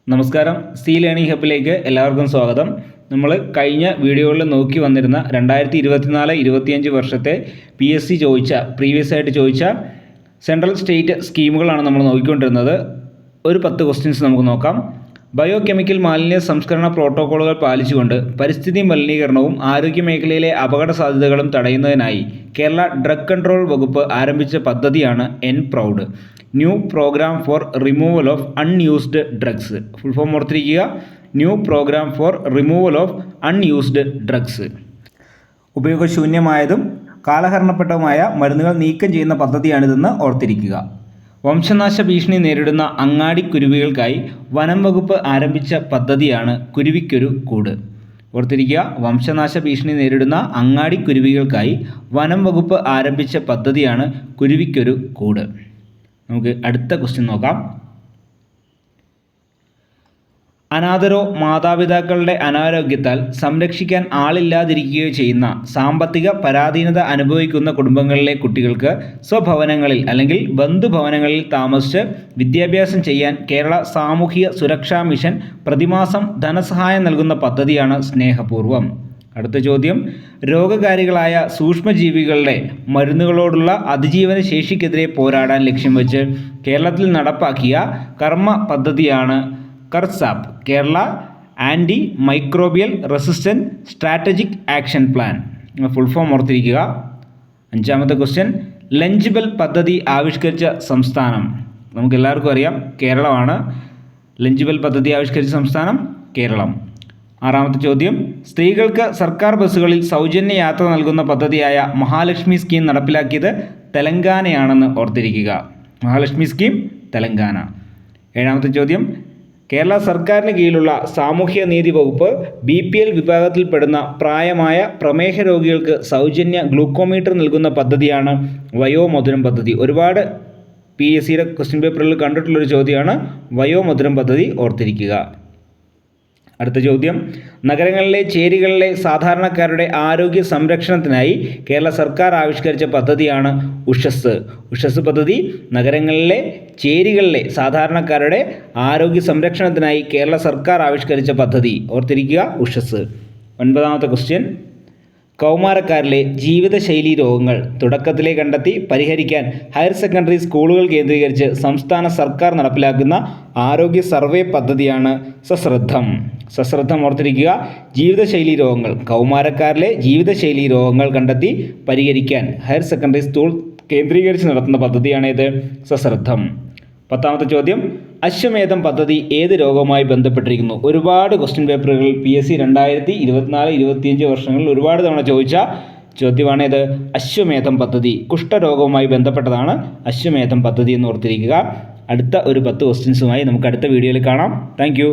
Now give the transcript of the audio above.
നമസ്കാരം. C learning ഹബിലേക്ക് എല്ലാവർക്കും സ്വാഗതം. നമ്മൾ കഴിഞ്ഞ വീഡിയോകളിൽ നോക്കി വന്നിരുന്ന 2024-25 വർഷത്തെ PSC പ്രീവിയസ് ആയിട്ട് ചോദിച്ച സെൻട്രൽ സ്റ്റേറ്റ് സ്കീമുകളാണ് നമ്മൾ നോക്കിക്കൊണ്ടിരുന്നത്. ഒരു 10 ക്വസ്റ്റ്യൻസ് നമുക്ക് നോക്കാം. ബയോ കെമിക്കൽ മാലിന്യ സംസ്കരണ പ്രോട്ടോക്കോളുകൾ പാലിച്ചുകൊണ്ട് പരിസ്ഥിതി മലിനീകരണവും ആരോഗ്യമേഖലയിലെ അപകട സാധ്യതകളും തടയുന്നതിനായി കേരള ഡ്രഗ് കൺട്രോൾ വകുപ്പ് ആരംഭിച്ച പദ്ധതിയാണ് nPROUD, new programme for removal of unused drugs. Full form ഓർത്തിരിക്കുക, new programme for removal of unused drugs. ഉപയോഗശൂന്യമായതും കാലഹരണപ്പെട്ടതുമായ മരുന്നുകൾ നീക്കം ചെയ്യുന്ന പദ്ധതിയാണിതെന്ന് ഓർത്തിരിക്കുക. വംശനാശ ഭീഷണി നേരിടുന്ന അങ്ങാടിക്കുരുവികൾക്കായി വനം വകുപ്പ് ആരംഭിച്ച പദ്ധതിയാണ് കുരുവിക്കൊരു കൂട്. ഓർത്തിരിക്കുക, വംശനാശ ഭീഷണി നേരിടുന്ന അങ്ങാടിക്കുരുവികൾക്കായി വനം വകുപ്പ് ആരംഭിച്ച പദ്ധതിയാണ് കുരുവിക്കൊരു കൂട്. നമുക്ക് അടുത്ത ക്വസ്റ്റ്യൻ നോക്കാം. അനാഥരോ മാതാപിതാക്കളുടെ അനാരോഗ്യത്താൽ സംരക്ഷിക്കാൻ ആളില്ലാതിരിക്കുകയോ ചെയ്യുന്ന സാമ്പത്തിക പരാധീനത അനുഭവിക്കുന്ന കുടുംബങ്ങളിലെ കുട്ടികൾക്ക് സ്വഭവനങ്ങളിൽ അല്ലെങ്കിൽ ബന്ധുഭവനങ്ങളിൽ താമസിച്ച് വിദ്യാഭ്യാസം ചെയ്യാൻ കേരള സാമൂഹിക സുരക്ഷാ മിഷൻ പ്രതിമാസം ധനസഹായം നൽകുന്ന പദ്ധതിയാണ് സ്നേഹപൂർവം. അടുത്ത ചോദ്യം, രോഗകാരികളായ സൂക്ഷ്മജീവികളുടെ മരുന്നുകളോടുള്ള അതിജീവന ശേഷിക്കെതിരെ പോരാടാൻ ലക്ഷ്യം വെച്ച് കേരളത്തിൽ നടപ്പാക്കിയ കർമ്മ പദ്ധതിയാണ് KARSAP, Kerala anti microbial resistant strategic action plan. Full form ഓർത്തിരിക്കുക. അഞ്ചാമത്തെ ക്വസ്റ്റ്യൻ, ലഞ്ച് ബെൽ പദ്ധതി ആവിഷ്കരിച്ച സംസ്ഥാനം. നമുക്കെല്ലാവർക്കും അറിയാം, കേരളമാണ്. ലഞ്ച് ബെൽ പദ്ധതി ആവിഷ്കരിച്ച സംസ്ഥാനം കേരളം. ആറാമത്തെ ചോദ്യം, സ്ത്രീകൾക്ക് സർക്കാർ ബസ്സുകളിൽ സൗജന്യ യാത്ര നൽകുന്ന പദ്ധതിയായ മഹാലക്ഷ്മി സ്കീം നടപ്പിലാക്കിയത് തെലങ്കാനയാണെന്ന് ഓർത്തിരിക്കുക. മഹാലക്ഷ്മി സ്കീം തെലങ്കാന. ഏഴാമത്തെ ചോദ്യം, കേരള സർക്കാരിന് കീഴിലുള്ള സാമൂഹ്യ നീതി വകുപ്പ് BPL വിഭാഗത്തിൽപ്പെടുന്ന പ്രായമായ പ്രമേഹ രോഗികൾക്ക് സൗജന്യ ഗ്ലൂക്കോമീറ്റർ നൽകുന്ന പദ്ധതിയാണ് വയോമധുരം പദ്ധതി. ഒരുപാട് PSCയുടെ ക്വസ്റ്റ്യൻ പേപ്പറിൽ കണ്ടിട്ടുള്ളൊരു ചോദ്യമാണ് വയോമധുരം പദ്ധതി, ഓർത്തിരിക്കുക. അടുത്ത ചോദ്യം, നഗരങ്ങളിലെ ചേരികളിലെ സാധാരണക്കാരുടെ ആരോഗ്യ സംരക്ഷണത്തിനായി കേരള സർക്കാർ ആവിഷ്കരിച്ച പദ്ധതിയാണ് ഉഷസ്. ഉഷസ് പദ്ധതി നഗരങ്ങളിലെ ചേരികളിലെ സാധാരണക്കാരുടെ ആരോഗ്യ സംരക്ഷണത്തിനായി കേരള സർക്കാർ ആവിഷ്കരിച്ച പദ്ധതി, ഓർത്തിരിക്കുക, ഉഷസ്. ഒൻപതാമത്തെ ക്വസ്റ്റ്യൻ, കൗമാരക്കാരിലെ ജീവിതശൈലീ രോഗങ്ങൾ തുടക്കത്തിലേ കണ്ടെത്തി പരിഹരിക്കാൻ ഹയർ സെക്കൻഡറി സ്കൂളുകൾ കേന്ദ്രീകരിച്ച് സംസ്ഥാന സർക്കാർ നടപ്പിലാക്കുന്ന ആരോഗ്യ സർവേ പദ്ധതിയാണ് സശ്രദ്ധം. സശ്രദ്ധം ഓർത്തിരിക്കുക. ജീവിതശൈലീ രോഗങ്ങൾ, കൗമാരക്കാരിലെ ജീവിതശൈലീ രോഗങ്ങൾ കണ്ടെത്തി പരിഹരിക്കാൻ ഹയർ സെക്കൻഡറി സ്കൂൾ കേന്ദ്രീകരിച്ച് നടത്തുന്ന പദ്ധതിയാണിത്, സശ്രദ്ധം. പത്താമത്തെ ചോദ്യം, അശ്വമേധം പദ്ധതി ഏത് രോഗവുമായി ബന്ധപ്പെട്ടിരിക്കുന്നു? ഒരുപാട് ക്വസ്റ്റ്യൻ പേപ്പറുകൾ PSC 2024-25 വർഷങ്ങളിൽ ഒരുപാട് തവണ ചോദിച്ച ചോദ്യമാണിത്. അശ്വമേധം പദ്ധതി കുഷ്ഠരോഗവുമായി ബന്ധപ്പെട്ടതാണ് അശ്വമേധം പദ്ധതി എന്ന് ഓർത്തിരിക്കുക. അടുത്ത ഒരു 10 ക്വസ്റ്റ്യൻസുമായി നമുക്ക് അടുത്ത വീഡിയോയിൽ കാണാം. താങ്ക്